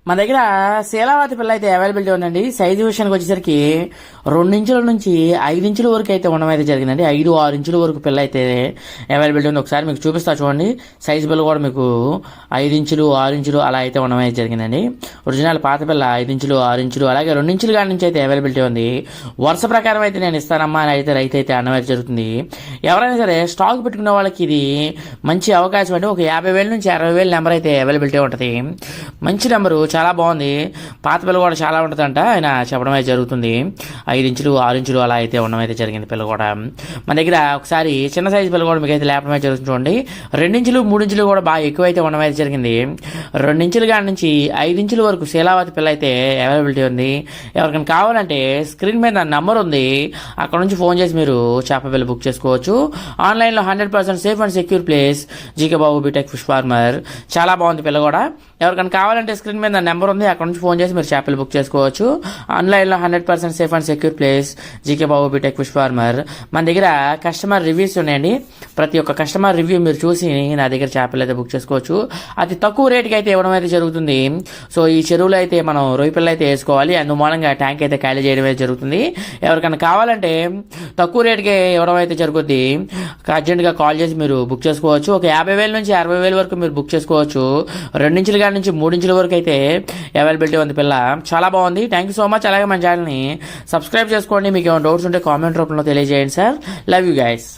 మన దగ్గర శీలావతి పిల్ల అయితే అవైలబిలిటీ ఉందండి. సైజు విషయానికి వచ్చేసరికి 2 ఇంచుల నుంచి 5 ఇంచుల వరకు అయితే ఉండడం అయితే జరిగిందండి. 5-6 ఇంచుల వరకు పిల్ల అయితే అవైలబిలిటీ ఉంది. ఒకసారి మీకు చూపిస్తా చూడండి. సైజు పిల్ల కూడా మీకు 5 ఇంచులు 6 ఇంచులు అలా అయితే ఉండడం అయితే జరిగిందండి. ఒరిజినల్ పాత పిల్ల 5 ఇంచులు 6 ఇంచులు అలాగే 2 ఇంచుల కాడి నుంచి అయితే అవైలబిలిటీ ఉంది. వరుస ప్రకారం అయితే నేను ఇస్తానమ్మా అని అయితే రైతు అయితే అనడం అయితే జరుగుతుంది. ఎవరైనా సరే స్టాక్ పెట్టుకున్న వాళ్ళకి ఇది మంచి అవకాశం అండి. ఒక 50,000 నుంచి 60,000 నెంబర్ అయితే అవైలబిలిటీ ఉంటుంది. మంచి నెంబరు, చాలా బాగుంది. పాత పిల్ల కూడా చాలా ఉంటుందంట ఆయన చెప్పడం అయితే జరుగుతుంది. 5 ఇంచులు 6 ఇంచులు అలా అయితే ఉండడం అయితే జరిగింది పిల్ల కూడా. మన దగ్గర ఒకసారి చిన్న సైజు పిల్ల కూడా మీకు అయితే లేపడం అయితే జరుగుతుంది చూడండి. 2 ఇంచులు 3 ఇంచులు కూడా బాగా ఎక్కువ అయితే ఉండడం అయితే జరిగింది. 2 ఇంచుల కాడి నుంచి 5 ఇంచుల వరకు శీలావతి పిల్ల అయితే అవైలబిలిటీ ఉంది. ఎవరికైనా కావాలంటే స్క్రీన్ మీద నంబర్ ఉంది, అక్కడ నుంచి ఫోన్ చేసి మీరు చేప పిల్ల బుక్ చేసుకోవచ్చు. ఆన్లైన్లో 100% safe and secure place GK Babu BTech fish farmer. చాలా బాగుంది పిల్ల కూడా. ఎవరికైనా కావాలంటే స్క్రీన్ మీద నెంబర్ ఉంది, అక్కడ నుంచి ఫోన్ చేసి మీరు చేపలు బుక్ చేసుకోవచ్చు. ఆన్లైన్లో 100% safe and secure place GK Babu BTech fish farmer. మన దగ్గర కస్టమర్ రివ్యూస్ ఉన్నాయండి. ప్రతి ఒక్క కస్టమర్ రివ్యూ మీరు చూసి నా దగ్గర చేపలు అయితే బుక్ చేసుకోవచ్చు. అతి తక్కువ రేటుకి అయితే ఇవ్వడం అయితే జరుగుతుంది. సో ఈ చెరువులో అయితే మనం రొయ్య పిల్ల అయితే వేసుకోవాలి. అందుమూలంగా ట్యాంక్ అయితే ఖాళీ చేయడం అయితే జరుగుతుంది. ఎవరికైనా కావాలంటే తక్కువ రేటుకి ఇవ్వడం అయితే జరుగుతుంది. అర్జెంట్గా కాల్ చేసి మీరు బుక్ చేసుకోవచ్చు. ఒక 50,000 నుంచి 60,000 వరకు మీరు బుక్ చేసుకోవచ్చు. 2 ఇంచుల కాడి నుంచి 3 ఇంచుల వరకు అయితే అవైలబిలిటీ ఉంది పిల్ల. చాలా బాగుంది. Thank you so much. అలాగే మన ఛానల్ని సబ్స్క్రైబ్ చేసుకోండి. మీకు ఏమైనా డౌట్స్ ఉంటే కామెంట్ రూపంలో తెలియజేయండి సార్. Love you guys.